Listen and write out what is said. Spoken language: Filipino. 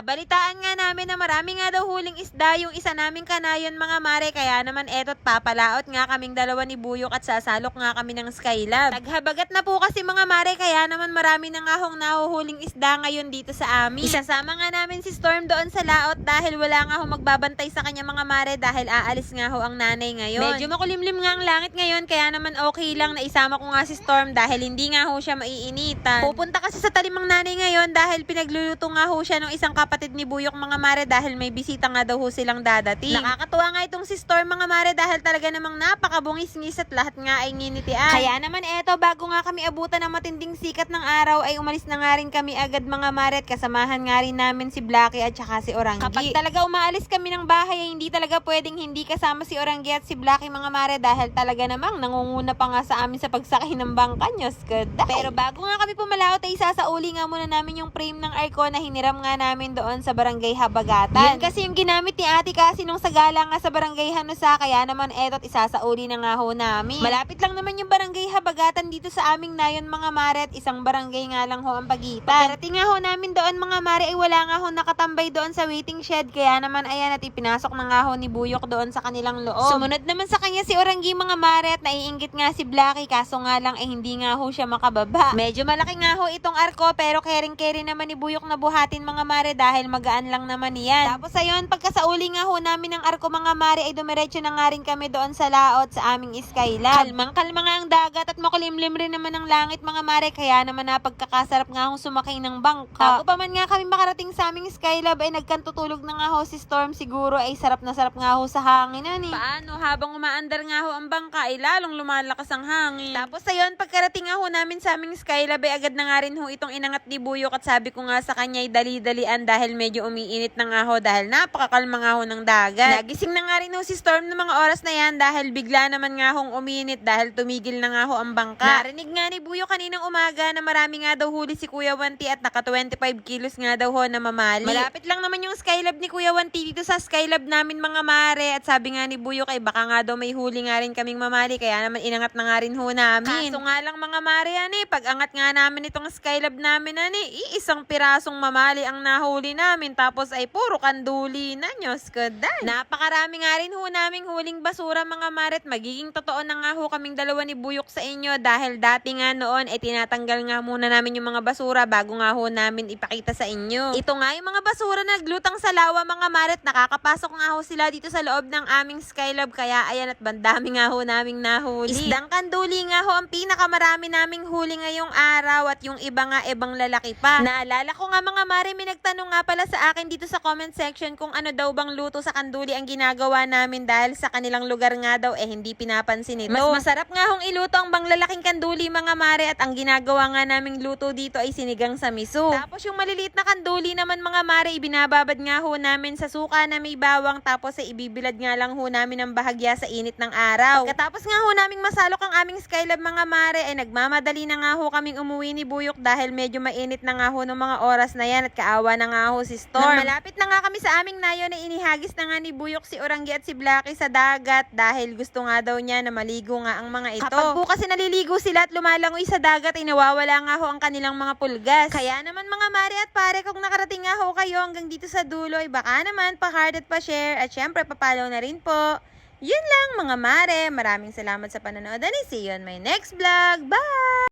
Balitaan nga namin na marami nga daw huling isda yung isa naming kanayon mga mare, kaya naman eto't papalaot nga kaming dalawa ni Buyok at sasalok nga kami ng Skylab. Taghabagat na po kasi mga mare, kaya naman marami na nga hong nahuhuling isda ngayon dito sa amin. Isasama nga namin si Storm doon sa laot dahil wala nga hong magbabantay sa kanya mga mare dahil aalis nga ho ang nanay ngayon. Medyo makulimlim nga ang langit ngayon, kaya naman okay lang na isama ko nga si Storm dahil hindi nga ho siya maiinitan. Pupunta kasi sa talimang nanay ngayon dahil pinagluluto nga ho siya ng isang kapatid ni Buyok mga mare dahil may bisita nga daw ho silang dadating. Nakakatuwa nga itong si Storm mga mare dahil talaga namang napakabungis-ngis at lahat nga ay nginitian. Kaya naman eto, bago nga kami abutan ng matinding sikat ng araw ay umalis na nga rin kami agad mga mare at kasamahan nga rin namin si Blackie at saka si Oranggi. Kapag talaga umaalis kami ng bahay ay hindi talaga pwedeng hindi kasama si Oranggi at si Blackie mga mare dahil talaga namang nangunguna pa nga sa amin sa pagsakay ng bangka nyo. Pero bago nga kami pumalaot ay sasauli nga muna namin yung frame ng Arco na hiniram nga namin doon sa Barangay Habagatan. Yan kasi yung ginamit ni Ate kasi nung sagala nga sa Barangay Hanusa, kaya naman eto't isasauli na nga ho namin. Malapit lang naman yung Barangay Habagatan dito sa aming nayon mga mare at isang barangay nga lang ho ang pagitan. Pagkarating nga ho namin doon mga mare ay wala nga ho nakatambay doon sa waiting shed, kaya naman ayan at ipinasok na nga ho ni Buyok doon sa kanilang loob. Sumunod naman sa kanya si Oranggi mga mare at naiinggit nga si Blackie, kaso nga lang ay hindi nga ho siya makababa. Medyo malaki nga ho itong Arco pero kering-keri naman ni Buyok na buhatin mga mare dahil magaan lang naman yan. Tapos ayun, pagkasauli nga ho namin ng Arco mga mare ay dumiretso na nga rin kami doon sa laot sa aming Skylab. Kalmang-kalma nga ang dagat at makulimlim rin naman ang langit mga mare, kaya naman napagkakasarap nga hong sumakay ng bangka. Bago pa man nga kami makarating sa aming Skylab ay nagkantutulog na nga ho si Storm, siguro ay sarap na sarap nga ho sa hangin ani. Paano habang umaandar nga ho ang bangka ay lalong lumalakas ang hangin. Tapos ayun, pagkarating nga ho namin sa aming Skylab ay agad na nga rin ho itong inangat ni Buyok at sabi ko nga sa kanya ay dali-dalian dahil medyo umiinit na nga ho dahil napakakalma nga ho ng dagat. Nagising na nga rin ho si Storm ng mga oras na yan dahil bigla naman nga hong uminit dahil tumigil na nga ho ang bangka. Narinig nga ni Buyok kaninang umaga na marami nga daw huli si Kuya Wanti at naka 25 kilos nga daw ho na mamali. Malapit lang naman yung Skylab ni Kuya Wanti dito sa Skylab namin mga mare at sabi nga ni Buyok ay baka nga daw may huli nga rin kaming mamali, kaya naman inangat na nga rin ho namin. Kaso nga lang mga mare ani, pag angat nga namin itong Skylab namin ani, iisang pirasong mamali ang nahuli namin tapos ay puro kanduli na nyos koday. Napakarami nga rin ho naming huling basura mga mare at magiging totoo na nga ho kaming dalawa ni Buyok sa inyo dahil dati nga noon ay tinatanggal nga muna namin yung mga basura bago nga ho namin ipakita sa inyo. Ito nga yung mga basura na naglutang sa lawa mga mare at nakakapasok nga ho sila dito sa loob ng aming Skylab, kaya ayan at bandami nga ho naming nahuli. Isdang kanduli nga ho ang pinakamarami naming huli ngayong araw at yung iba nga ibang lalaki pa. Naalala ko nga mga mare, may nagtanong nga pala sa akin dito sa comment section kung ano daw bang luto sa kanduli ang ginagawa namin dahil sa kanilang lugar nga daw hindi pinapansin ito. Mas masarap nga hong iluto ang bang lalaking kanduli mga mare at ang ginagawa nga naming luto dito ay sinigang sa miso. Tapos yung maliliit na kanduli naman mga mare, ibinababad nga ho namin sa suka na may bawang tapos ay ibibilad nga lang ho namin ng bahagya sa init ng araw. Pagkatapos nga ho naming masalok ang aming Skylab mga mare ay nagmamadali na nga ho kaming umuwi ni Buyok dahil medyo mainit na nga ho ng mga oras na yan at kaawa na nga ho si Storm. Nang malapit na nga kami sa aming nayon ay inihagis na nga ni Buyok si Oranggi at si Blackie sa dagat dahil gusto nga daw niya na maligo nga ang mga ito. Kapag po kasi naliligo sila at lumalangoy sa dagat ay nawawala nga ho ang kanilang mga pulgas. Kaya naman mga mare at pare, kung nakarating nga ho kayo hanggang dito sa dulo ay baka naman pa-heart at pa-share at syempre pa-follow na rin po. Yun lang mga mare, maraming salamat sa panonood and see you on my next vlog. Bye!